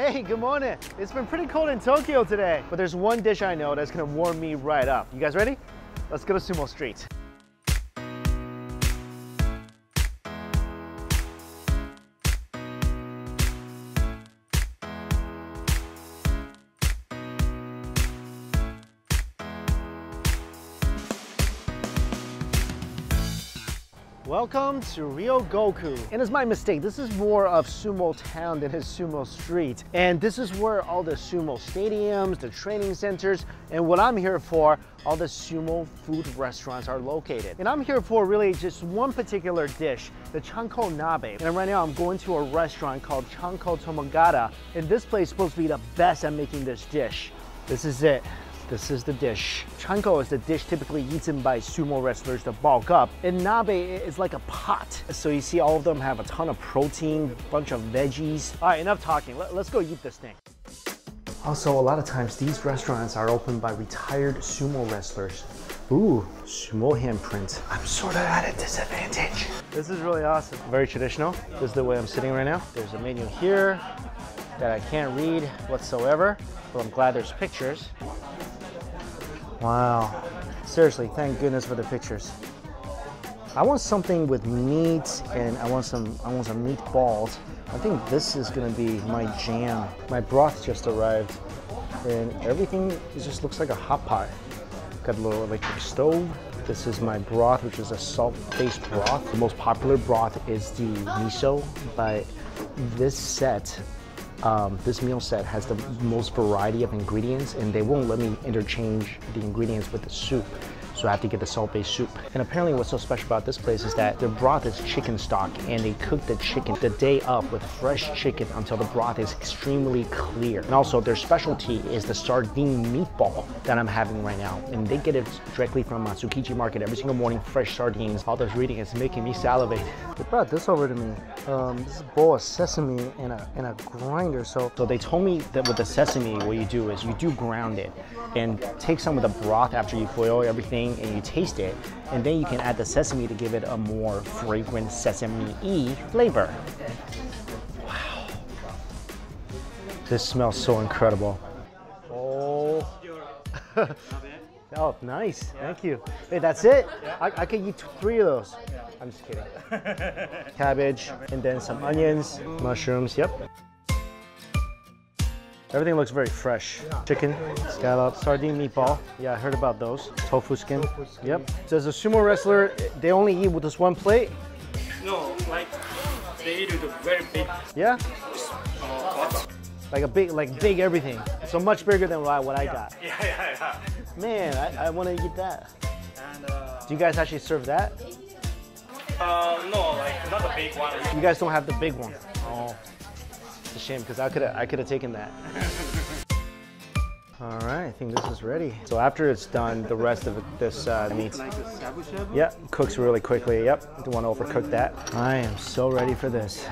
Hey, good morning. It's been pretty cold in Tokyo today, but there's one dish I know that's gonna warm me right up. You guys ready? Let's go to Sumo Street. Welcome to Ryogoku. And it's my mistake. This is more of Sumo Town than is Sumo Street. And this is where all the Sumo stadiums, the training centers, and what I'm here for, all the Sumo food restaurants are located. And I'm here for really just one particular dish, the Chanko Nabe. And right now I'm going to a restaurant called Chanko Tomoegata. And this place is supposed to be the best at making this dish. This is it. This is the dish. Chanko is the dish typically eaten by sumo wrestlers to bulk up. And nabe is like a pot. So you see all of them have a ton of protein, bunch of veggies. All right, enough talking. Let's go eat this thing. Also, a lot of times these restaurants are opened by retired sumo wrestlers. Ooh, sumo handprint. I'm sort of at a disadvantage. This is really awesome. Very traditional. This is the way I'm sitting right now. There's a menu here that I can't read whatsoever, but I'm glad there's pictures. Wow, seriously, thank goodness for the pictures. I want something with meat, and I want some meatballs. I think this is gonna be my jam. My broth just arrived, and everything just looks like a hot pot. Got a little electric stove. This is my broth, which is a salt-based broth. The most popular broth is the miso, but this meal set has the most variety of ingredients, and they won't let me interchange the ingredients with the soup. So I have to get the salt-based soup. And apparently what's so special about this place is that the broth is chicken stock, and they cook the chicken the day of with fresh chicken until the broth is extremely clear. And also their specialty is the sardine meatball that I'm having right now. And they get it directly from Tsukiji Market every single morning, fresh sardines. All this reading is making me salivate. They brought this over to me. This is a bowl of sesame and a grinder. So they told me that with the sesame, what you do is you do ground it and take some of the broth after you boil everything and you taste it, and then you can add the sesame to give it a more fragrant sesame-y flavor. Wow. This smells so incredible. Oh. Oh, nice. Thank you. Hey, that's it? I could eat 3 of those. I'm just kidding. Cabbage, and then some onions, mushrooms, yep. Everything looks very fresh. Chicken, scallop, sardine meatball. Yeah, I heard about those. Tofu skin. Yep. So as a sumo wrestler, they only eat with this one plate? No, like they eat with a very big. Yeah? Pot. Like big everything. So much bigger than what I got. Yeah. Man, I want to eat that. And Do you guys actually serve that? no, like not the big one. You guys don't have the big one. Oh. It's a shame, because I could have taken that. All right, I think this is ready. So after it's done, the rest of this meat, yeah, cooks really quickly. Yep, don't want to overcook that. I am so ready for this.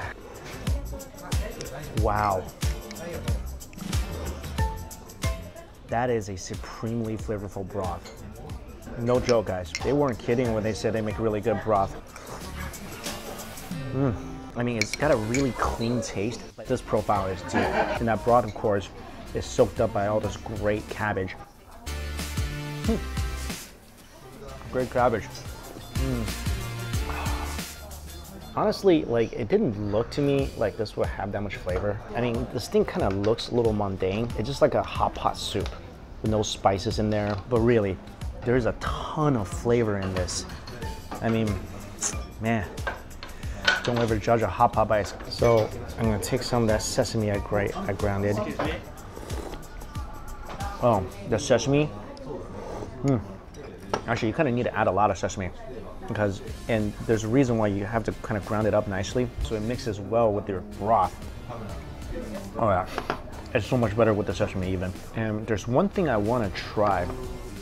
Wow. That is a supremely flavorful broth. No joke, guys. They weren't kidding when they said they make really good broth. I mean, it's got a really clean taste. This profile is deep. And that broth, of course, is soaked up by all this great cabbage. Great cabbage. Honestly, like, it didn't look to me like this would have that much flavor. I mean, this thing kind of looks a little mundane. It's just like a hot pot soup with no spices in there. But really, there's a ton of flavor in this. I mean, man. Don't ever judge a hot pot by its. So I'm gonna take some of that sesame I grounded. Oh, the sesame. Actually, you kind of need to add a lot of sesame and there's a reason why you have to kind of ground it up nicely so it mixes well with your broth. Oh yeah, it's so much better with the sesame even. And there's one thing I want to try.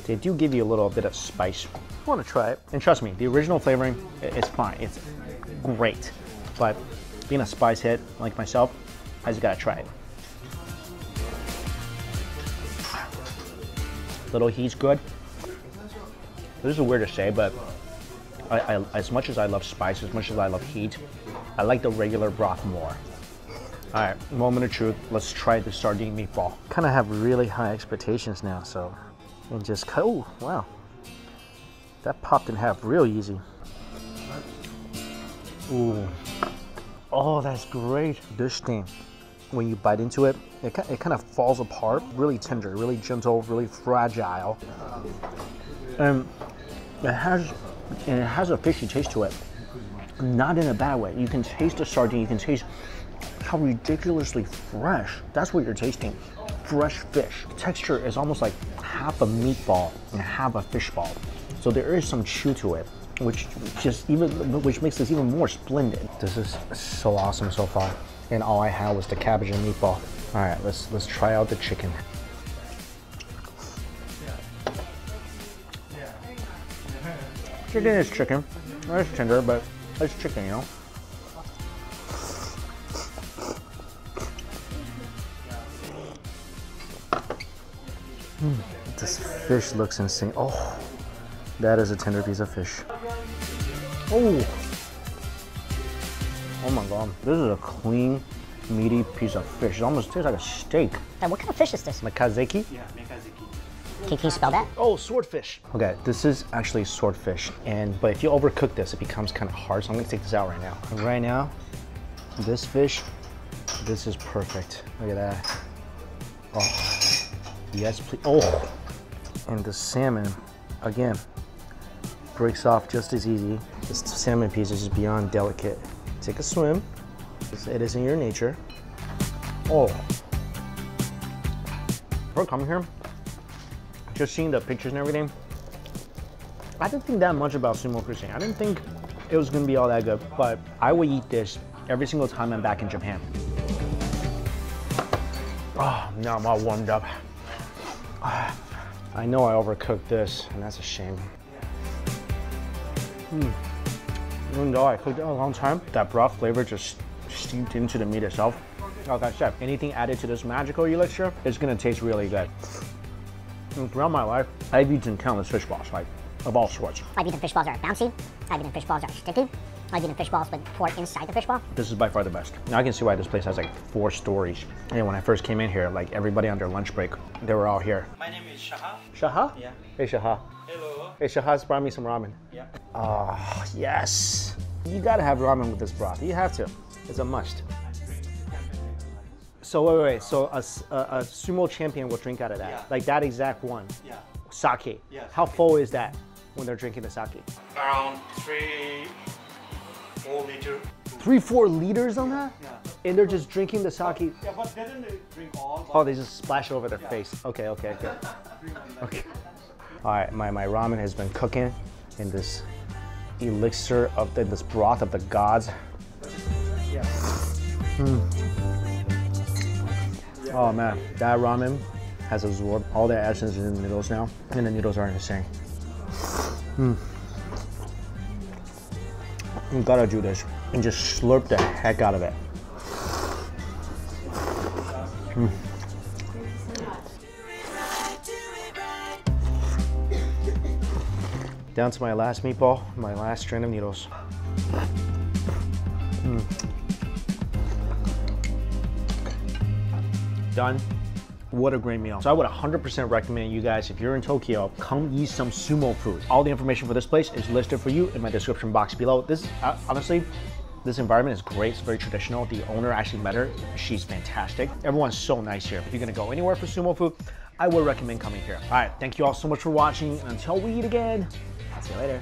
They do give you a little bit of spice. I want to try it, and trust me, the original flavoring is fine. It's great, but being a spice head like myself, I just gotta try it. Little heat's good. This is weird to say, but as much as I love spice, as much as I love heat, I like the regular broth more. All right, moment of truth. Let's try the sardine meatball. Kind of have really high expectations now, so and just cut. Oh, wow, that popped in half real easy. Ooh, oh, that's great. This thing, when you bite into it, it kind of falls apart. Really tender, really gentle, really fragile, and it has a fishy taste to it. Not in a bad way. You can taste the sardine. You can taste how ridiculously fresh. That's what you're tasting. Fresh fish. The texture is almost like half a meatball and half a fish ball. So there is some chew to it, which makes this even more splendid. This is so awesome so far. And all I had was the cabbage and meatball. All right, let's try out the chicken. Chicken is chicken. It's tender, but it's chicken, you know. This fish looks insane. Oh, that is a tender piece of fish. Oh, oh my god, this is a clean, meaty piece of fish. It almost tastes like a steak. And what kind of fish is this? Makazeki? Yeah, Mekazeki. Can you spell that? Oh, swordfish. Okay, this is actually swordfish, but if you overcook this, it becomes kind of hard. So I'm gonna take this out right now. And right now, this fish, this is perfect. Look at that. Oh, yes, please. Oh, and the salmon, again, breaks off just as easy. This salmon piece is just beyond delicate. Take a swim. It is in your nature. Oh, before coming here, just seeing the pictures and everything, I didn't think that much about sumo cuisine. I didn't think it was gonna be all that good, but I would eat this every single time I'm back in Japan. Oh, now I'm all warmed up. I know I overcooked this, and that's a shame. Even though I cooked it a long time, that broth flavor just steeped into the meat itself. Like I said, anything added to this magical elixir is gonna taste really good. And throughout my life, I've eaten countless fish balls, like of all sorts. I've eaten fish balls that are bouncy. I've eaten fish balls that are sticky. I've eaten fish balls with pork inside the fish ball. This is by far the best. Now I can see why this place has like 4 stories. And when I first came in here, like everybody on their lunch break, they were all here. My name is Shaha. Shaha? Yeah. Hey Shaha. Hello. Hey Shaha's brought me some ramen. Yeah. Oh, yes. You gotta have ramen with this broth. You have to. It's a must. So wait. So a sumo champion will drink out of that? Yeah. Like that exact one? Yeah. Sake? Yes. How full is that when they're drinking the sake? Around 3-4 liters. 3-4 liters on that? Yeah. And they're just drinking the sake? Yeah, but they didn't drink all. Oh, they just splash over their face. Okay. Okay. All right, my ramen has been cooking in this elixir of this broth of the gods. Yeah. Oh man, that ramen has absorbed all the essence in the noodles now, and the noodles are insane. You gotta do this and just slurp the heck out of it. Down to my last meatball, my last strand of noodles. Done. What a great meal. So I would 100% recommend you guys, if you're in Tokyo, come eat some sumo food. All the information for this place is listed for you in my description box below. This, honestly, this environment is great. It's very traditional. The owner, actually met her. She's fantastic. Everyone's so nice here. If you're gonna go anywhere for sumo food, I would recommend coming here. All right, thank you all so much for watching. Until we eat again, I'll see you later.